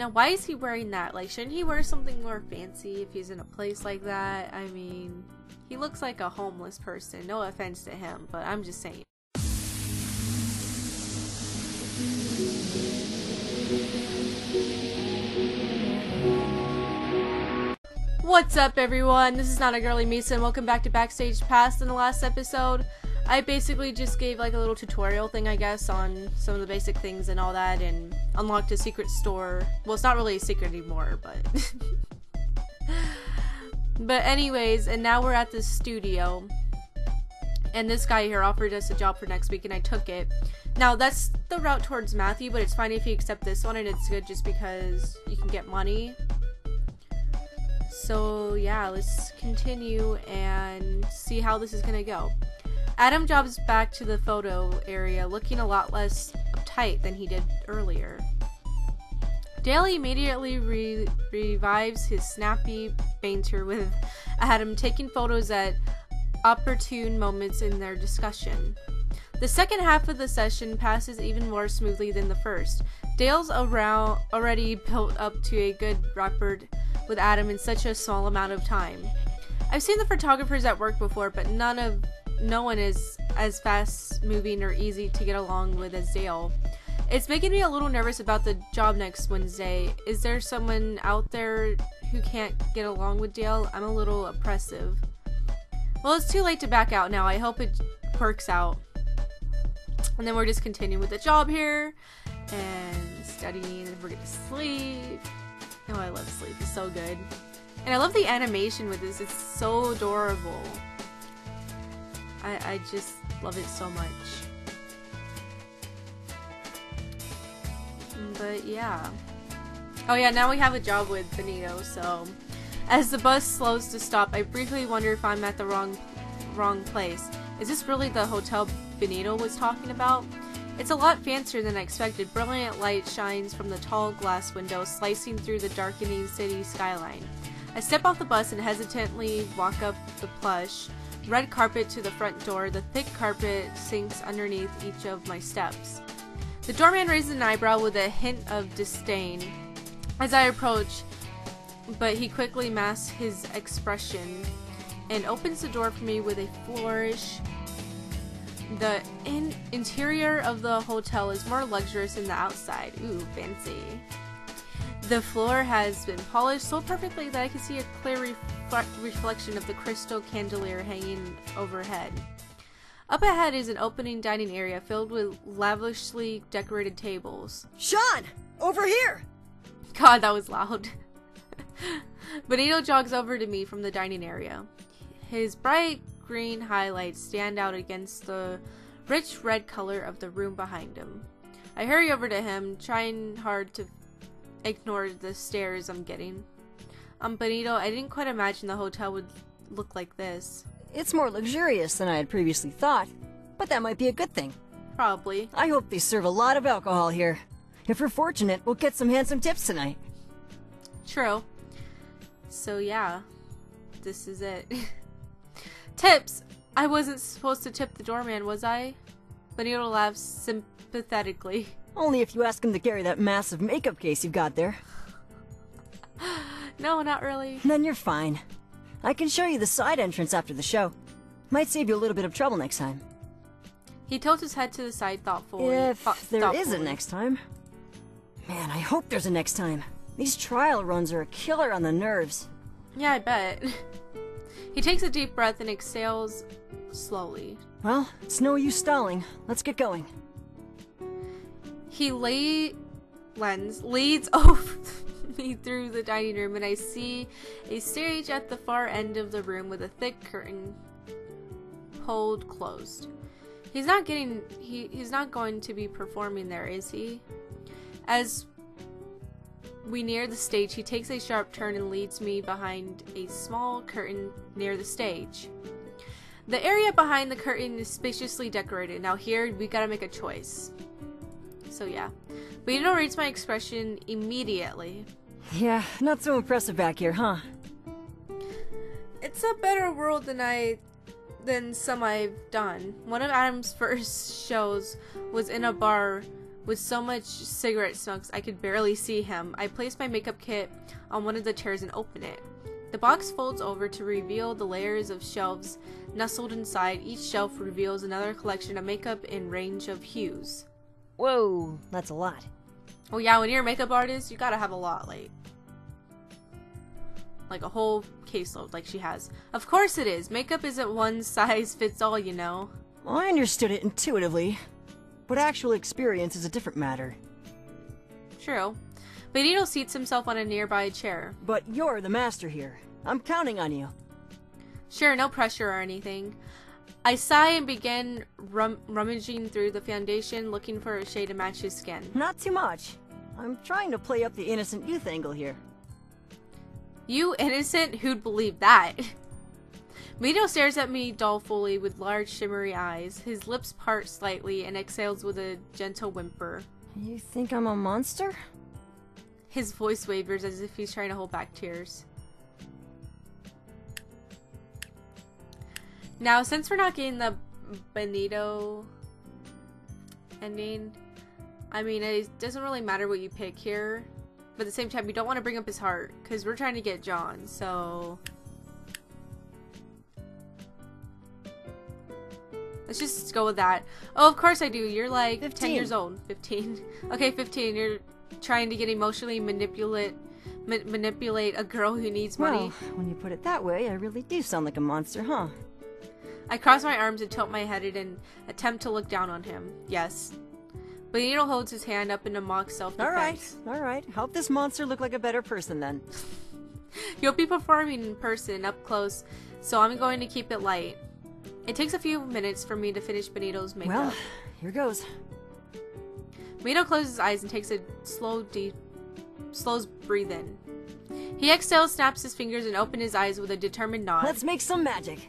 Now, why is he wearing that? Like, shouldn't he wear something more fancy if he's in a place like that? I mean, he looks like a homeless person. No offense to him, but I'm just saying. What's up, everyone? This is Not a Girly Misa, and welcome back to Backstage. Past in the last episode, I basically just gave like a little tutorial thing, I guess, on some of the basic things and all that, and unlocked a secret store. Well, it's not really a secret anymore, but but anyways, and now we're at the studio, and this guy here offered us a job for next week, and I took it. Now that's the route towards Matthew, but it's fine if you accept this one, and it's good just because you can get money. So yeah, let's continue and see how this is gonna go. Adam jobs back to the photo area, looking a lot less uptight than he did earlier. Dale immediately revives his snappy banter with Adam, taking photos at opportune moments in their discussion. The second half of the session passes even more smoothly than the first. Dale's already built up to a good rapport with Adam in such a small amount of time. I've seen the photographers at work before, but no one is as fast moving or easy to get along with as Dale. It's making me a little nervous about the job next Wednesday. Is there someone out there who can't get along with Dale? I'm a little oppressive. Well, it's too late to back out now. I hope it works out. And then we're just continuing with the job here and studying, and we're gonna sleep. Oh, I love sleep. It's so good. And I love the animation with this. It's so adorable. I just love it so much. But yeah. Oh yeah, now we have a job with Benito, so as the bus slows to stop, I briefly wonder if I'm at the wrong place. Is this really the hotel Benito was talking about? It's a lot fancier than I expected. Brilliant light shines from the tall glass window, slicing through the darkening city skyline. I step off the bus and hesitantly walk up the plush red carpet to the front door. The thick carpet sinks underneath each of my steps. The doorman raises an eyebrow with a hint of disdain as I approach, but he quickly masks his expression and opens the door for me with a flourish. The interior of the hotel is more luxurious than the outside. Ooh, fancy. The floor has been polished so perfectly that I can see a clear reflection of the crystal chandelier hanging overhead. Up ahead is an opening dining area filled with lavishly decorated tables. Sean! Over here! God, that was loud. Benito jogs over to me from the dining area. His bright green highlights stand out against the rich red color of the room behind him. I hurry over to him, trying hard to ignore the stares I'm getting. Benito, I didn't quite imagine the hotel would look like this. It's more luxurious than I had previously thought, but that might be a good thing. Probably. I hope they serve a lot of alcohol here. If we're fortunate, we'll get some handsome tips tonight. True. So yeah, this is it. Tips! I wasn't supposed to tip the doorman, was I? Benito laughs sympathetically. Only if you ask him to carry that massive makeup case you've got there. No, not really. Then you're fine. I can show you the side entrance after the show. Might save you a little bit of trouble next time. He tilts his head to the side thoughtfully. If there is a next time. Man, I hope there's a next time. These trial runs are a killer on the nerves. Yeah, I bet. He takes a deep breath and exhales slowly. Well, it's no use stalling. Let's get going. He leads over me through the dining room, and I see a stage at the far end of the room with a thick curtain pulled closed. He's not going to be performing there, is he? As we near the stage, he takes a sharp turn and leads me behind a small curtain near the stage. The area behind the curtain is spaciously decorated. Now here, we gotta make a choice. So yeah. Benito reads my expression immediately. Yeah, not so impressive back here, huh? It's a better world than some I've done. One of Adam's first shows was in a bar with so much cigarette smokes I could barely see him. I place my makeup kit on one of the chairs and open it. The box folds over to reveal the layers of shelves nestled inside. Each shelf reveals another collection of makeup in range of hues. Whoa, that's a lot. Oh yeah, when you're a makeup artist, you gotta have a lot, like a whole caseload like she has. Of course it is. Makeup isn't one size fits all, you know. Well, I understood it intuitively, but actual experience is a different matter. True. Benito seats himself on a nearby chair. But you're the master here. I'm counting on you. Sure, no pressure or anything. I sigh and begin rummaging through the foundation, looking for a shade to match his skin. Not too much. I'm trying to play up the innocent youth angle here. You innocent? Who'd believe that? Benito stares at me dolefully with large shimmery eyes. His lips part slightly and exhales with a gentle whimper. You think I'm a monster? His voice wavers as if he's trying to hold back tears. Now, since we're not getting the Benito ending, I mean, it doesn't really matter what you pick here. But at the same time, we don't want to bring up his heart, because we're trying to get John, so... let's just go with that. Oh, of course I do. You're like 15. 10 years old. 15. Okay, 15. You're trying to get emotionally manipulate a girl who needs money. Well, when you put it that way, I really do sound like a monster, huh? I cross my arms and tilt my head in an attempt to look down on him. Yes. Benito holds his hand up in a mock self-defense. Alright. Help this monster look like a better person then. You'll be performing in person, up close, so I'm going to keep it light. It takes a few minutes for me to finish Benito's makeup. Well, here goes. Benito closes his eyes and takes a slow breathe in. He exhales, snaps his fingers, and opens his eyes with a determined nod. Let's make some magic.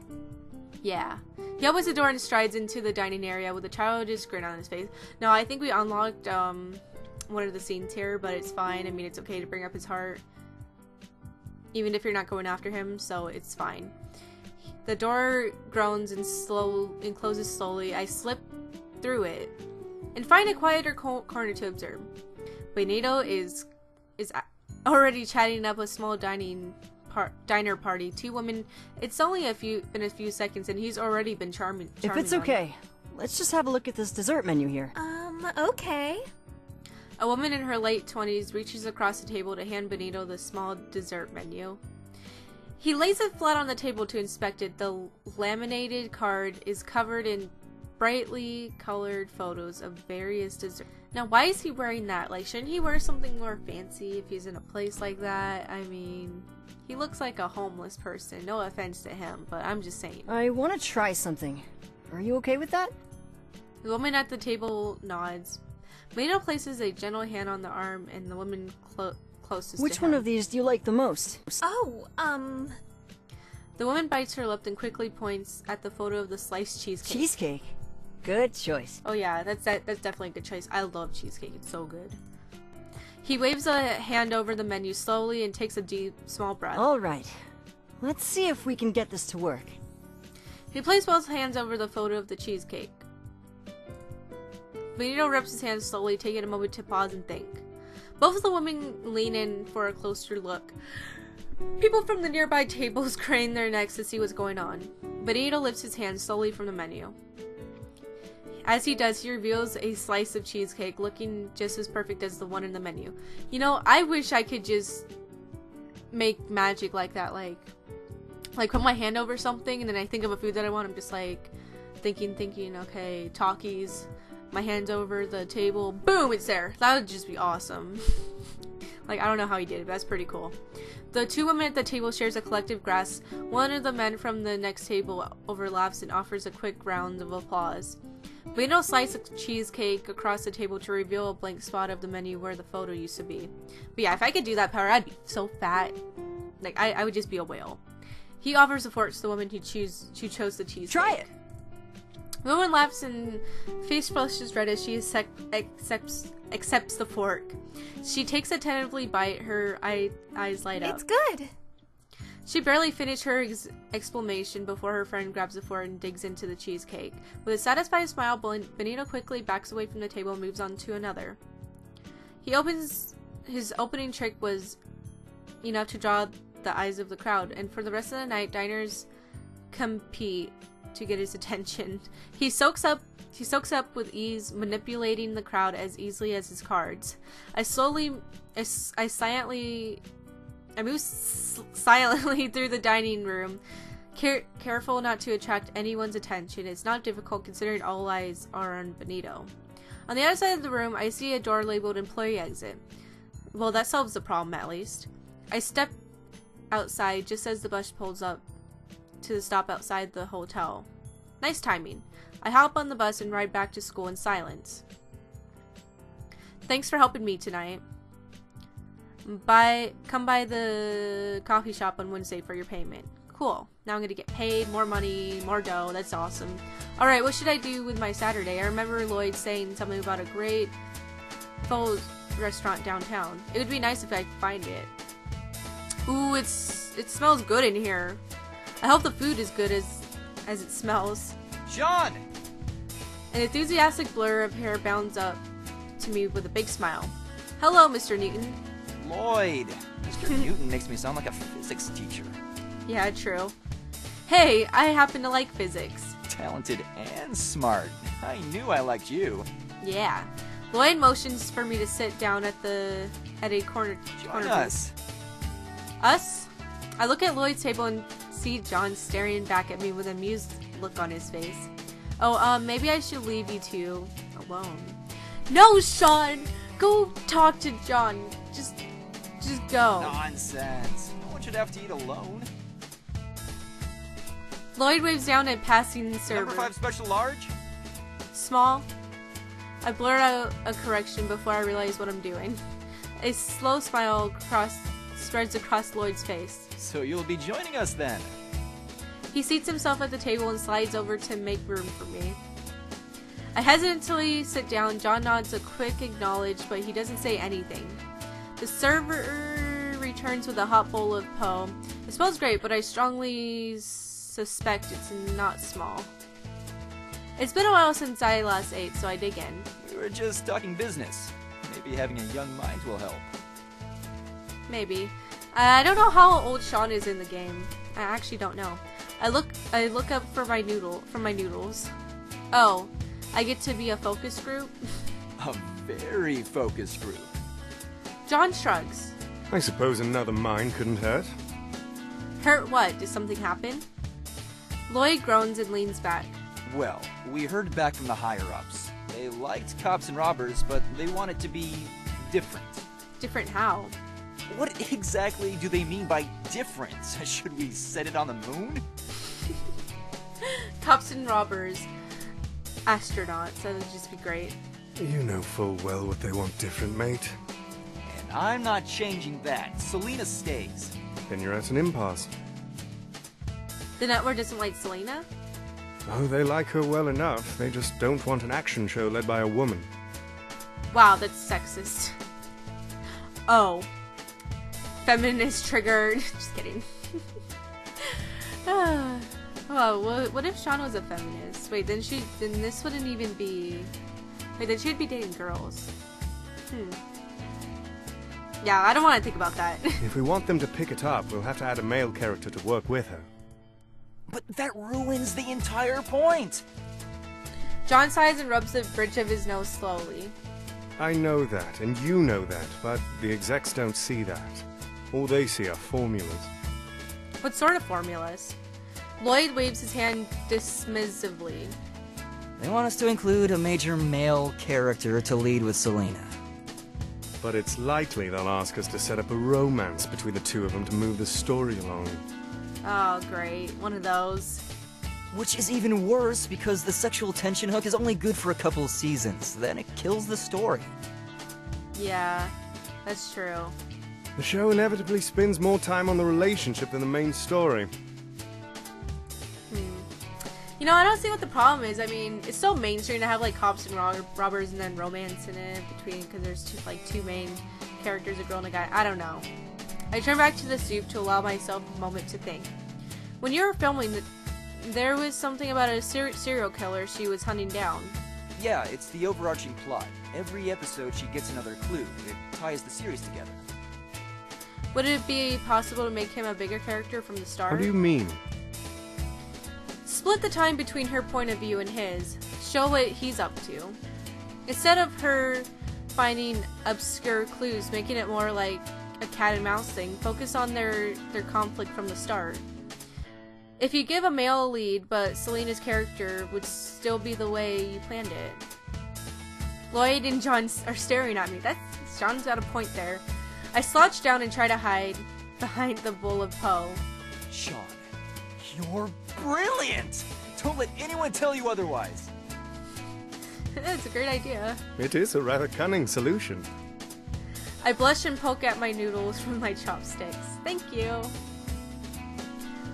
Yeah. He opens the door and strides into the dining area with a childish grin on his face. Now, I think we unlocked one of the scenes here, but it's fine. I mean, it's okay to bring up his heart, even if you're not going after him, so it's fine. The door groans and closes slowly. I slip through it and find a quieter corner to observe. Benito is already chatting up a small diner party. Two women. It's only been a few seconds, and he's already been charming. If it's okay, let's just have a look at this dessert menu here. Okay. A woman in her late 20s reaches across the table to hand Benito the small dessert menu. He lays it flat on the table to inspect it. The laminated card is covered in brightly colored photos of various desserts. Now, why is he wearing that? Like, shouldn't he wear something more fancy if he's in a place like that? I mean, he looks like a homeless person. No offense to him, but I'm just saying. I want to try something. Are you okay with that? The woman at the table nods. Benito places a gentle hand on the arm and the woman closest to him. Which one of these do you like the most? Oh, The woman bites her lip and quickly points at the photo of the sliced cheesecake. Cheesecake. Good choice. Oh yeah, that's definitely a good choice. I love cheesecake. It's so good. He waves a hand over the menu slowly and takes a deep, small breath. All right. Let's see if we can get this to work. He places both hands over the photo of the cheesecake. Benito rubs his hands slowly, taking a moment to pause and think. Both of the women lean in for a closer look. People from the nearby tables crane their necks to see what's going on. Benito lifts his hands slowly from the menu. As he does, he reveals a slice of cheesecake looking just as perfect as the one in the menu. You know, I wish I could just make magic like that. Like put my hand over something and then I think of a food that I want. I'm just like thinking, okay, Takis. My hand's over the table. Boom, it's there. That would just be awesome. Like, I don't know how he did it, but that's pretty cool. The two women at the table shares a collective grasp. One of the men from the next table overlaps and offers a quick round of applause. Benito slices cheesecake across the table to reveal a blank spot of the menu where the photo used to be. But yeah, if I could do that power, I'd be so fat. Like, I would just be a whale. He offers a fork to the woman who chose the cheesecake. Try it! The woman laughs and face flushes red as she accepts the fork. She takes a tentatively bite, her eyes light up. it's good. She barely finished her explanation before her friend grabs a fork and digs into the cheesecake. With a satisfied smile, Benito quickly backs away from the table and moves on to another. His opening trick was enough to draw the eyes of the crowd, and for the rest of the night, diners compete to get his attention. He soaks up with ease, manipulating the crowd as easily as his cards. I move silently through the dining room, careful not to attract anyone's attention. It's not difficult considering all eyes are on Benito. On the other side of the room, I see a door labeled employee exit. Well, that solves the problem at least. I step outside just as the bus pulls up to the stop outside the hotel. Nice timing. I hop on the bus and ride back to school in silence. Thanks for helping me tonight. Come by the coffee shop on Wednesday for your payment. Cool. Now I'm gonna get paid, more money, more dough. That's awesome. Alright, what should I do with my Saturday? I remember Lloyd saying something about a great pho restaurant downtown. It would be nice if I could find it. Ooh, it smells good in here. I hope the food is good as it smells. Sean! An enthusiastic blur of hair bounds up to me with a big smile. Hello, Mr. Newton. Lloyd! Mr. Newton makes me sound like a physics teacher. Yeah, true. Hey, I happen to like physics. Talented and smart. I knew I liked you. Yeah. Lloyd motions for me to sit down at a corner. Join us. Us? I look at Lloyd's table and see John staring back at me with an amused look on his face. Oh, maybe I should leave you two alone. No, Sean! Go talk to John. Just go. Nonsense. No one should have to eat alone. Lloyd waves down at passing server. Number 5 special large? Small. I blurt out a correction before I realize what I'm doing. A slow smile spreads across Lloyd's face. So you'll be joining us then. He seats himself at the table and slides over to make room for me. I hesitantly sit down. John nods a quick acknowledge, but he doesn't say anything. The server returns with a hot bowl of po. It smells great, but I strongly suspect it's not small. It's been a while since I last ate, so I dig in. We were just talking business. Maybe having a young mind will help. Maybe. I don't know how old Sean is in the game. I actually don't know. I look up for my noodles. Oh, I get to be a focus group? A very focused group. John shrugs. I suppose another mine couldn't hurt. Hurt what? Did something happen? Lloyd groans and leans back. Well, we heard back from the higher-ups. They liked cops and robbers, but they want it to be different. Different how? What exactly do they mean by different? Should we set it on the moon? Cops and robbers. Astronauts. That would just be great. You know full well what they want different, mate. And I'm not changing that. Selena stays. Then you're at an impasse. The network doesn't like Selena? Oh, they like her well enough. They just don't want an action show led by a woman. Wow, that's sexist. Oh. Feminist triggered. Just kidding. Oh, what if Sean was a feminist? Wait, then this wouldn't even be... Wait, then she'd be dating girls. Yeah, I don't want to think about that. If we want them to pick it up, we'll have to add a male character to work with her. But that ruins the entire point! John sighs and rubs the bridge of his nose slowly. I know that, and you know that, but the execs don't see that. All they see are formulas. What sort of formulas? Lloyd waves his hand dismissively. They want us to include a major male character to lead with Selena. But it's likely they'll ask us to set up a romance between the two of them to move the story along. Oh, great. One of those. Which is even worse because the sexual tension hook is only good for a couple of seasons. Then it kills the story. Yeah, that's true. The show inevitably spends more time on the relationship than the main story. You know, I don't see what the problem is. I mean, it's so mainstream to have like cops and robbers and then romance in it between, because there's two main characters, a girl and a guy. I don't know. I turned back to the soup to allow myself a moment to think. When you were filming, there was something about a serial killer she was hunting down. Yeah, it's the overarching plot. Every episode she gets another clue. It ties the series together. Would it be possible to make him a bigger character from the start? What do you mean? Split the time between her point of view and his. Show what he's up to. Instead of her finding obscure clues, making it more like a cat and mouse thing, focus on their conflict from the start. If you give a male a lead, but Selena's character would still be the way you planned it. Lloyd and John are staring at me. John's got a point there. I slouch down and try to hide behind the bowl of Poe. Sean, you're brilliant! Don't let anyone tell you otherwise. That's a great idea. It is a rather cunning solution. I blush and poke at my noodles from my chopsticks. Thank you.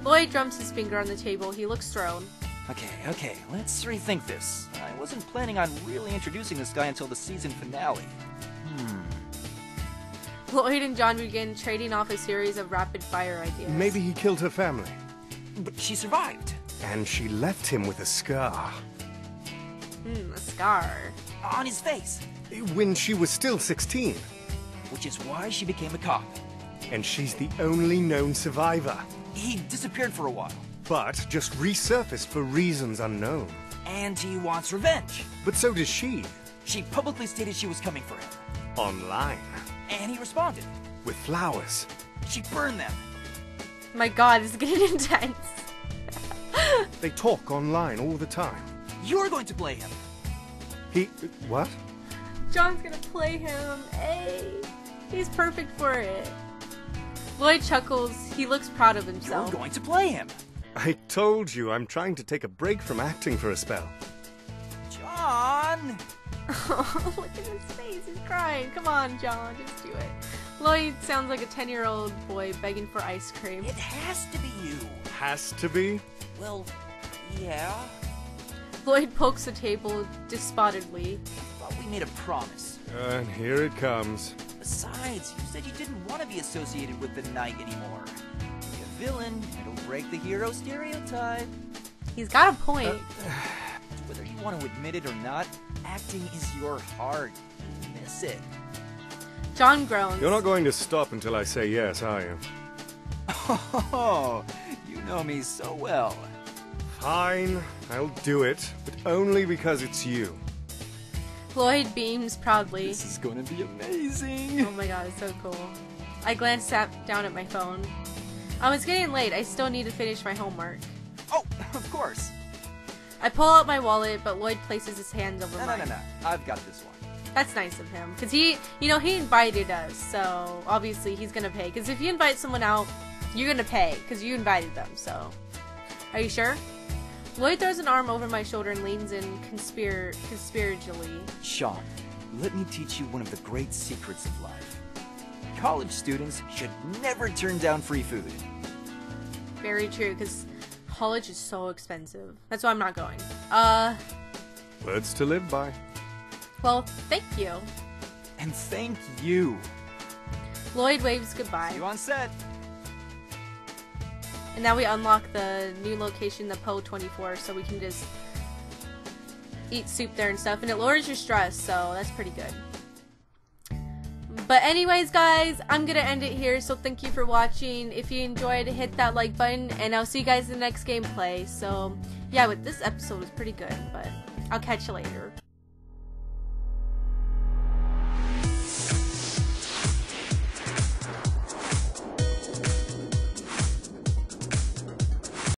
Lloyd drums his finger on the table. He looks thrown. Okay, let's rethink this. I wasn't planning on really introducing this guy until the season finale. Lloyd and John begin trading off a series of rapid-fire ideas. Maybe he killed her family. But she survived. And she left him with a scar. A scar. On his face. When she was still 16. Which is why she became a cop. And she's the only known survivor. He disappeared for a while. But just resurfaced for reasons unknown. And he wants revenge. But so does she. She publicly stated she was coming for him. Online. And he responded. With flowers. She burned them. My god, it's getting intense. They talk online all the time. You're going to play him. What? John's gonna play him. Hey, he's perfect for it. Lloyd chuckles. He looks proud of himself. You're going to play him. I told you I'm trying to take a break from acting for a spell. John! Oh, look at his face. He's crying. Come on, John. Just do it. Lloyd sounds like a 10-year-old boy begging for ice cream. It has to be you. Has to be? Well, yeah. Lloyd pokes the table despottedly. I thought we made a promise. And here it comes. Besides, you said you didn't want to be associated with the Knight anymore. Be a villain, it'll break the hero stereotype. He's got a point. Whether you want to admit it or not, acting is your heart. You miss it. John groans. You're not going to stop until I say yes, are you? Oh, you know me so well. Fine, I'll do it, but only because it's you. Lloyd beams proudly. This is gonna be amazing. Oh my god, it's so cool. I glanced down at my phone. It's getting late. I still need to finish my homework. Oh, of course. I pull out my wallet, but Lloyd places his hands over mine. No. I've got this one. That's nice of him. Because he invited us, so obviously he's gonna pay. Because if you invite someone out, you're gonna pay, because you invited them, so. Are you sure? Lloyd throws an arm over my shoulder and leans in conspiratorially. Sean, let me teach you one of the great secrets of life. College students should never turn down free food. Very true, because college is so expensive. That's why I'm not going. Words to live by. Well, thank you. And thank you. Lloyd waves goodbye. See you on set. And now we unlock the new location, the Poe 24, so we can just eat soup there and stuff. And it lowers your stress, so that's pretty good. But anyways, guys, I'm going to end it here. So thank you for watching. If you enjoyed, hit that like button. And I'll see you guys in the next gameplay. So, yeah, this episode was pretty good. But I'll catch you later.